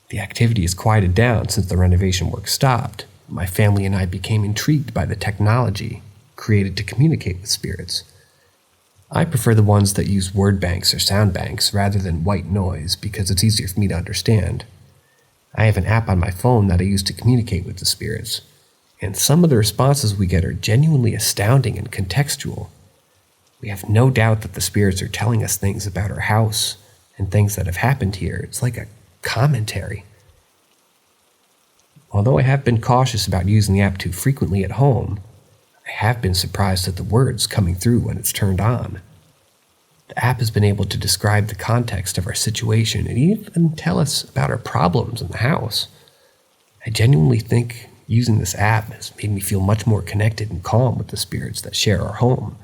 The activity has quieted down since the renovation work stopped. My family and I became intrigued by the technology created to communicate with spirits. I prefer the ones that use word banks or sound banks rather than white noise because it's easier for me to understand. I have an app on my phone that I use to communicate with the spirits, and some of the responses we get are genuinely astounding and contextual. We have no doubt that the spirits are telling us things about our house and things that have happened here. It's like a commentary. Although I have been cautious about using the app too frequently at home, I have been surprised at the words coming through when it's turned on. The app has been able to describe the context of our situation and even tell us about our problems in the house. I genuinely think using this app has made me feel much more connected and calm with the spirits that share our home.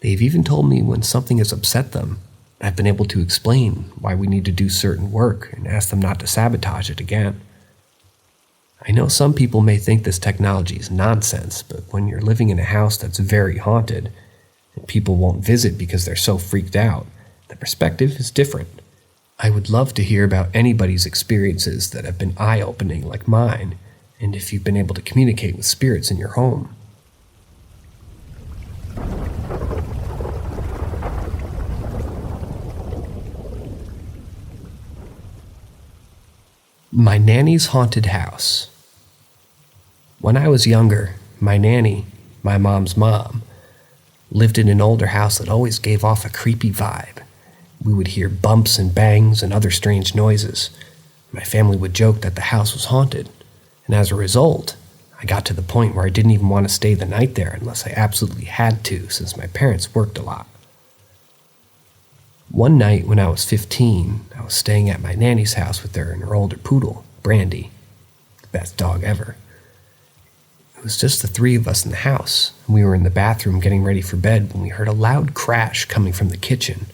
They've even told me when something has upset them. I've been able to explain why we need to do certain work and ask them not to sabotage it again. I know some people may think this technology is nonsense, but when you're living in a house that's very haunted, and people won't visit because they're so freaked out, the perspective is different. I would love to hear about anybody's experiences that have been eye-opening like mine, and if you've been able to communicate with spirits in your home. My nanny's haunted house. When I was younger, my nanny, my mom's mom, lived in an older house that always gave off a creepy vibe. We would hear bumps and bangs and other strange noises. My family would joke that the house was haunted, and as a result, I got to the point where I didn't even want to stay the night there unless I absolutely had to, since my parents worked a lot. One night when I was 15, I was staying at my nanny's house with her and her older poodle, Brandy, the best dog ever. It was just the three of us in the house, and we were in the bathroom getting ready for bed when we heard a loud crash coming from the kitchen.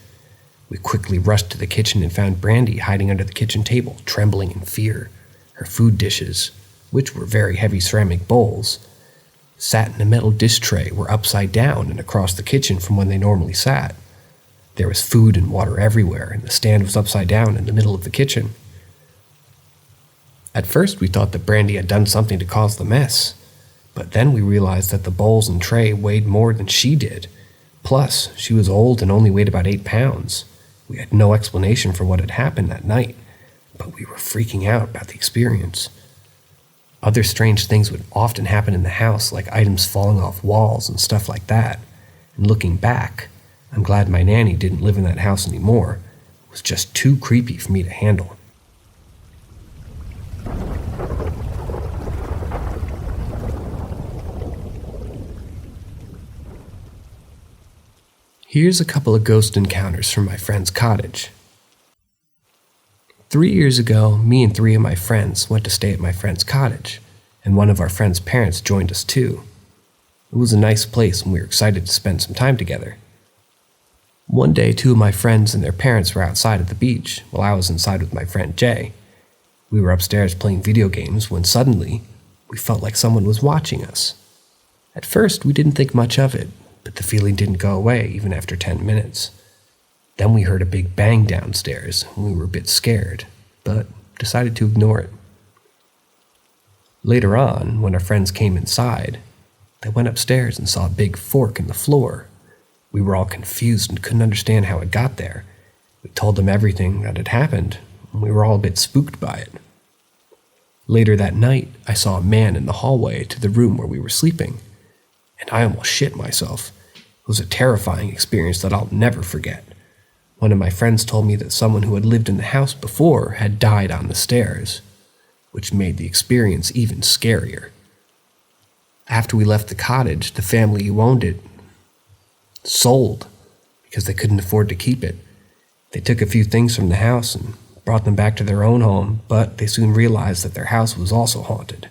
We quickly rushed to the kitchen and found Brandy hiding under the kitchen table, trembling in fear. Her food dishes, which were very heavy ceramic bowls, sat in a metal dish tray were upside down and across the kitchen from when they normally sat. There was food and water everywhere, and the stand was upside down in the middle of the kitchen. At first, we thought that Brandy had done something to cause the mess. But then we realized that the bowls and tray weighed more than she did. Plus, she was old and only weighed about 8 pounds. We had no explanation for what had happened that night, but we were freaking out about the experience. Other strange things would often happen in the house, like items falling off walls and stuff like that. And looking back, I'm glad my nanny didn't live in that house anymore. It was just too creepy for me to handle. Here's a couple of ghost encounters from my friend's cottage. 3 years ago, me and 3 of my friends went to stay at my friend's cottage, and one of our friend's parents joined us too. It was a nice place and we were excited to spend some time together. One day, 2 of my friends and their parents were outside at the beach, while I was inside with my friend Jay. We were upstairs playing video games when suddenly, we felt like someone was watching us. At first, we didn't think much of it, but the feeling didn't go away even after 10 minutes. Then we heard a big bang downstairs, and we were a bit scared, but decided to ignore it. Later on, when our friends came inside, they went upstairs and saw a big fork in the floor. We were all confused and couldn't understand how it got there. We told them everything that had happened, and we were all a bit spooked by it. Later that night, I saw a man in the hallway to the room where we were sleeping, and I almost shit myself. It was a terrifying experience that I'll never forget. One of my friends told me that someone who had lived in the house before had died on the stairs, which made the experience even scarier. After we left the cottage, the family who owned it sold because they couldn't afford to keep it. They took a few things from the house and brought them back to their own home, but they soon realized that their house was also haunted.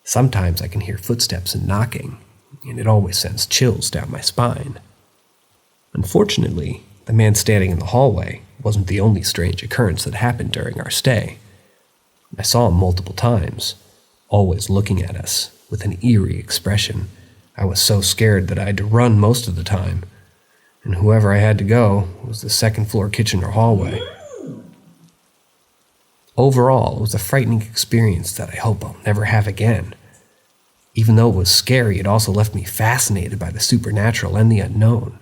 Sometimes I can hear footsteps and knocking, and it always sends chills down my spine. Unfortunately, the man standing in the hallway wasn't the only strange occurrence that happened during our stay. I saw him multiple times, always looking at us with an eerie expression. I was so scared that I had to run most of the time, and whoever I had to go was the second-floor kitchen or hallway. Overall, it was a frightening experience that I hope I'll never have again. Even though it was scary, it also left me fascinated by the supernatural and the unknown.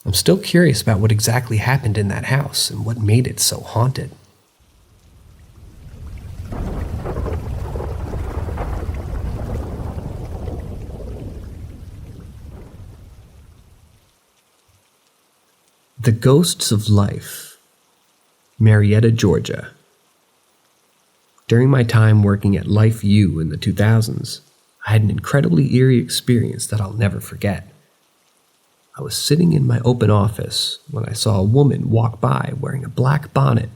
I'm still curious about what exactly happened in that house and what made it so haunted. The Ghosts of Life, Marietta, Georgia. During my time working at Life U in the 2000s, I had an incredibly eerie experience that I'll never forget. I was sitting in my open office when I saw a woman walk by wearing a black bonnet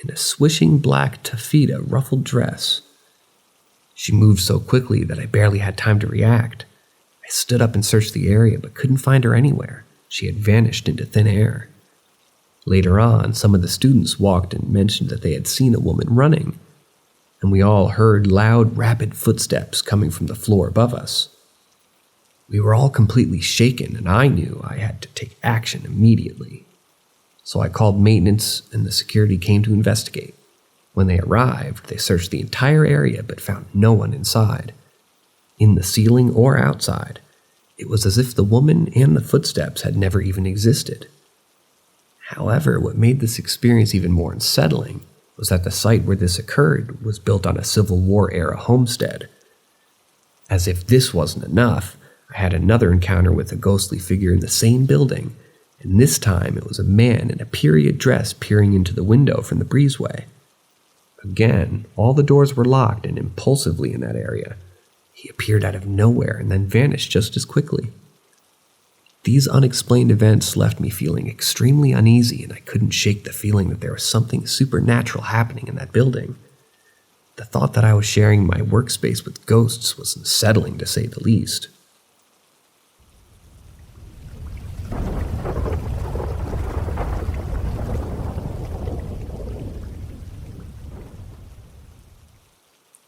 and a swishing black taffeta ruffled dress. She moved so quickly that I barely had time to react. I stood up and searched the area but couldn't find her anywhere. She had vanished into thin air. Later on, some of the students walked and mentioned that they had seen a woman running, and we all heard loud, rapid footsteps coming from the floor above us. We were all completely shaken, and I knew I had to take action immediately. So I called maintenance, and the security came to investigate. When they arrived, they searched the entire area but found no one inside, in the ceiling or outside. It was as if the woman and the footsteps had never even existed. However, what made this experience even more unsettling was that the site where this occurred was built on a Civil War-era homestead. As if this wasn't enough, I had another encounter with a ghostly figure in the same building, and this time it was a man in a period dress peering into the window from the breezeway. Again, all the doors were locked, and impulsively in that area, he appeared out of nowhere and then vanished just as quickly. These unexplained events left me feeling extremely uneasy, and I couldn't shake the feeling that there was something supernatural happening in that building. The thought that I was sharing my workspace with ghosts was unsettling, to say the least.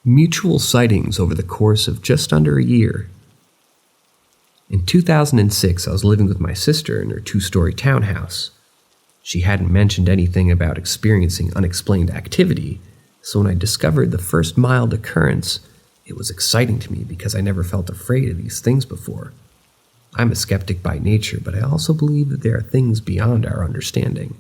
Mutual sightings over the course of just under a year. In 2006, I was living with my sister in her 2-story townhouse. She hadn't mentioned anything about experiencing unexplained activity, so when I discovered the first mild occurrence, it was exciting to me because I never felt afraid of these things before. I'm a skeptic by nature, but I also believe that there are things beyond our understanding.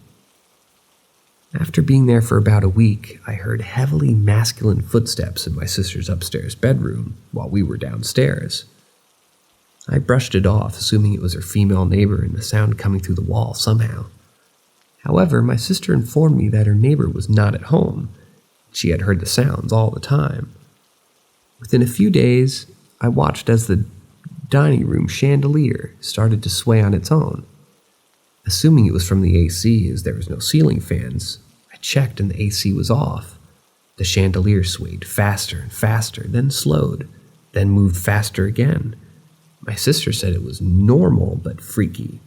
After being there for about a week, I heard heavily masculine footsteps in my sister's upstairs bedroom while we were downstairs. I brushed it off, assuming it was her female neighbor and the sound coming through the wall somehow. However, my sister informed me that her neighbor was not at home. She had heard the sounds all the time. Within a few days, I watched as the dining room chandelier started to sway on its own. Assuming it was from the AC as there was no ceiling fans, I checked and the AC was off. The chandelier swayed faster and faster, then slowed, then moved faster again. My sister said it was normal but freaky.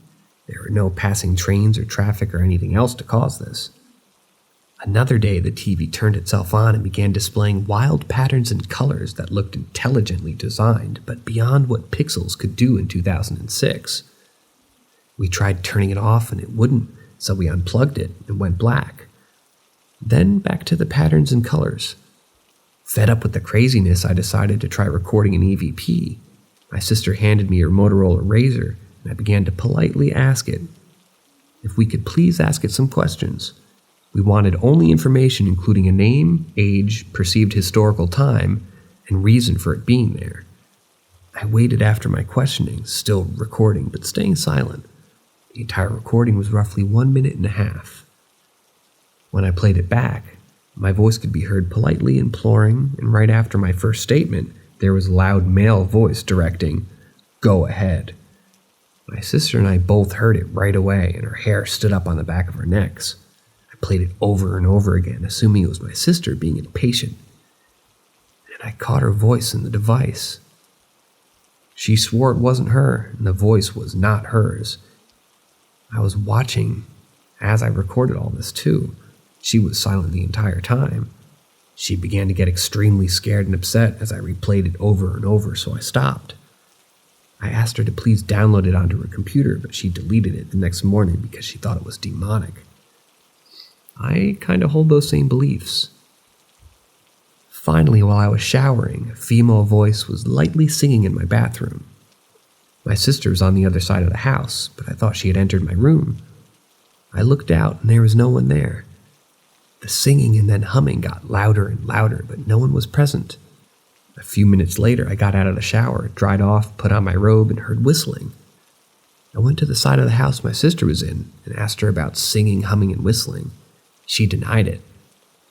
There were no passing trains or traffic or anything else to cause this. Another day, the TV turned itself on and began displaying wild patterns and colors that looked intelligently designed, but beyond what pixels could do in 2006. We tried turning it off and it wouldn't, so we unplugged it and went black. Then back to the patterns and colors. Fed up with the craziness, I decided to try recording an EVP. My sister handed me her Motorola Razr, and I began to politely ask it if we could please ask it some questions. We wanted only information including a name, age, perceived historical time, and reason for it being there. I waited after my questioning, still recording but staying silent. The entire recording was roughly 1 minute and a half. When I played it back, my voice could be heard politely imploring, and right after my first statement, there was a loud male voice directing, "Go ahead." My sister and I both heard it right away, and her hair stood up on the back of our necks. I played it over and over again, assuming it was my sister being impatient, and I caught her voice in the device. She swore it wasn't her, and the voice was not hers. I was watching as I recorded all this too. She was silent the entire time. She began to get extremely scared and upset as I replayed it over and over, so I stopped. I asked her to please download it onto her computer, but she deleted it the next morning because she thought it was demonic. I kind of hold those same beliefs. Finally, while I was showering, a female voice was lightly singing in my bathroom. My sister was on the other side of the house, but I thought she had entered my room. I looked out and there was no one there. The singing and then humming got louder and louder, but no one was present. A few minutes later, I got out of the shower, dried off, put on my robe, and heard whistling. I went to the side of the house my sister was in and asked her about singing, humming, and whistling. She denied it.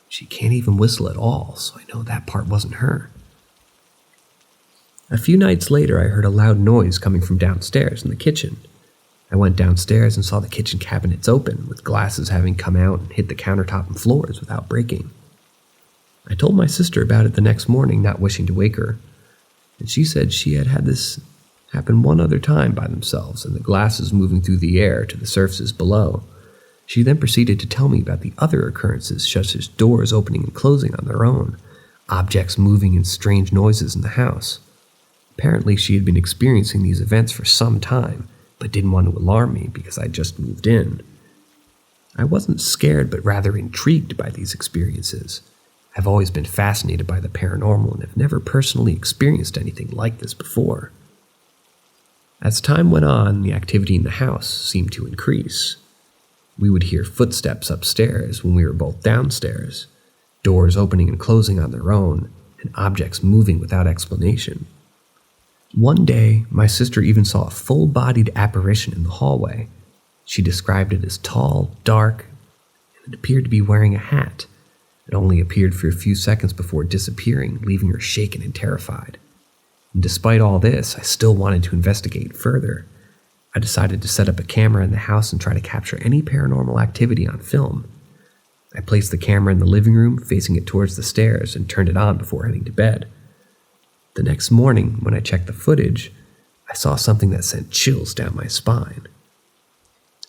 She can't even whistle at all, so I know that part wasn't her. A few nights later, I heard a loud noise coming from downstairs in the kitchen. I went downstairs and saw the kitchen cabinets open, with glasses having come out and hit the countertop and floors without breaking. I told my sister about it the next morning, not wishing to wake her, and she said she had had this happen one other time by themselves and the glasses moving through the air to the surfaces below. She then proceeded to tell me about the other occurrences, such as doors opening and closing on their own, objects moving and strange noises in the house. Apparently, she had been experiencing these events for some time, but didn't want to alarm me because I just moved in. I wasn't scared, but rather intrigued by these experiences. I've always been fascinated by the paranormal and have never personally experienced anything like this before. As time went on, the activity in the house seemed to increase. We would hear footsteps upstairs when we were both downstairs, doors opening and closing on their own, and objects moving without explanation. One day, my sister even saw a full-bodied apparition in the hallway. She described it as tall, dark, and it appeared to be wearing a hat. It only appeared for a few seconds before disappearing, leaving her shaken and terrified. And despite all this, I still wanted to investigate further. I decided to set up a camera in the house and try to capture any paranormal activity on film. I placed the camera in the living room, facing it towards the stairs, and turned it on before heading to bed. The next morning, when I checked the footage, I saw something that sent chills down my spine.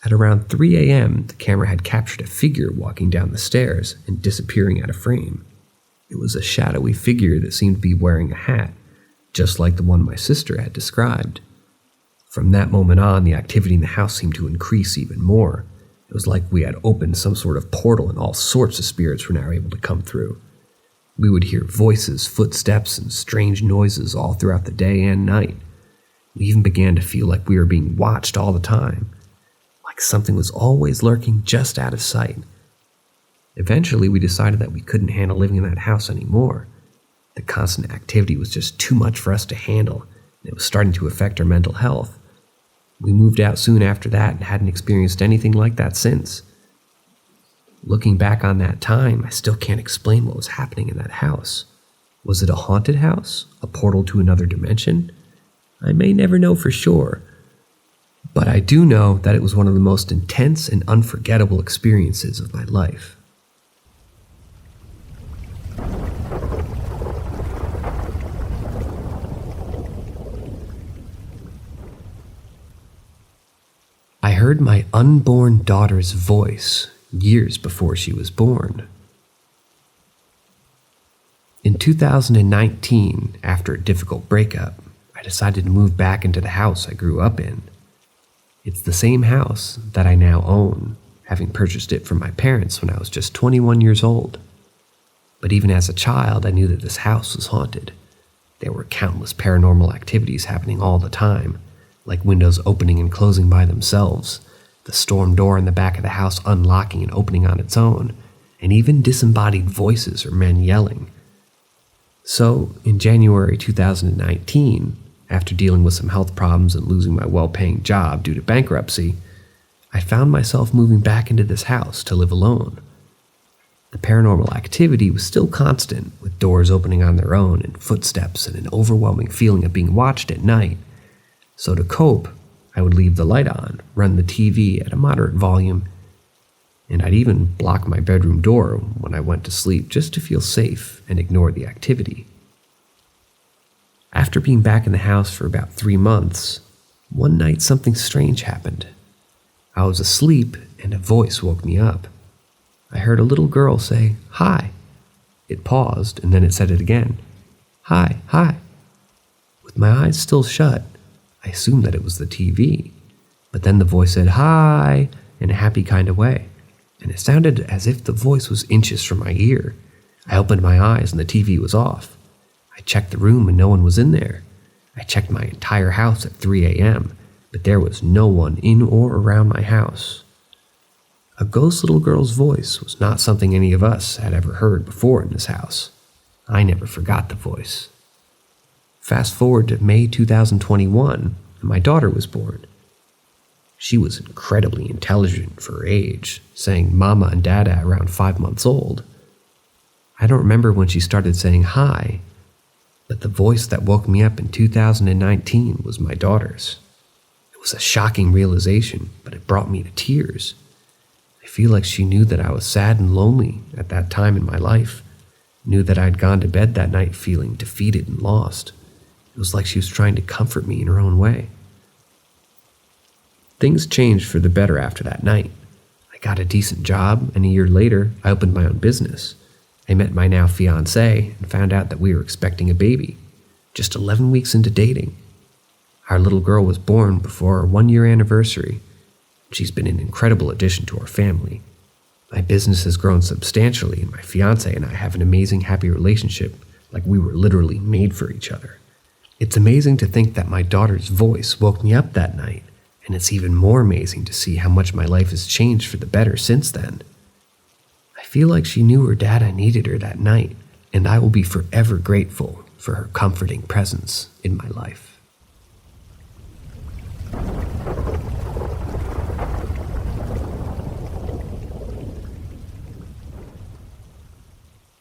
At around 3 a.m., the camera had captured a figure walking down the stairs and disappearing out of frame. It was a shadowy figure that seemed to be wearing a hat, just like the one my sister had described. From that moment on, the activity in the house seemed to increase even more. It was like we had opened some sort of portal and all sorts of spirits were now able to come through. We would hear voices, footsteps, and strange noises all throughout the day and night. We even began to feel like we were being watched all the time, like something was always lurking just out of sight. Eventually, we decided that we couldn't handle living in that house anymore. The constant activity was just too much for us to handle, and it was starting to affect our mental health. We moved out soon after that and hadn't experienced anything like that since. Looking back on that time, I still can't explain what was happening in that house. Was it a haunted house? A portal to another dimension? I may never know for sure, but I do know that it was one of the most intense and unforgettable experiences of my life. I heard my unborn daughter's voice years before she was born. In 2019, after a difficult breakup, I decided to move back into the house I grew up in. It's the same house that I now own, having purchased it from my parents when I was just 21 years old. But even as a child, I knew that this house was haunted. There were countless paranormal activities happening all the time, like windows opening and closing by themselves, the storm door in the back of the house unlocking and opening on its own, and even disembodied voices or men yelling. So, in January 2019, after dealing with some health problems and losing my well-paying job due to bankruptcy, I found myself moving back into this house to live alone. The paranormal activity was still constant, with doors opening on their own and footsteps and an overwhelming feeling of being watched at night. So to cope, I would leave the light on, run the TV at a moderate volume, and I'd even block my bedroom door when I went to sleep just to feel safe and ignore the activity. After being back in the house for about 3 months, one night something strange happened. I was asleep and a voice woke me up. I heard a little girl say, "Hi." It paused and then it said it again. "Hi, hi." With my eyes still shut, I assumed that it was the TV, but then the voice said, "Hi," in a happy kind of way, and it sounded as if the voice was inches from my ear. I opened my eyes and the TV was off. I checked the room and no one was in there. I checked my entire house at 3 a.m., but there was no one in or around my house. A ghost little girl's voice was not something any of us had ever heard before in this house. I never forgot the voice. Fast forward to May 2021, and my daughter was born. She was incredibly intelligent for her age, saying mama and dada around 5 months old. I don't remember when she started saying hi, but the voice that woke me up in 2019 was my daughter's. It was a shocking realization, but it brought me to tears. I feel like she knew that I was sad and lonely at that time in my life, knew that I'd gone to bed that night feeling defeated and lost. It was like she was trying to comfort me in her own way. Things changed for the better after that night. I got a decent job, and a year later, I opened my own business. I met my now fiancé and found out that we were expecting a baby, just 11 weeks into dating. Our little girl was born before our 1-year anniversary. She's been an incredible addition to our family. My business has grown substantially, and my fiancé and I have an amazing, happy relationship, like we were literally made for each other. It's amazing to think that my daughter's voice woke me up that night, and it's even more amazing to see how much my life has changed for the better since then. I feel like she knew her dada needed her that night, and I will be forever grateful for her comforting presence in my life.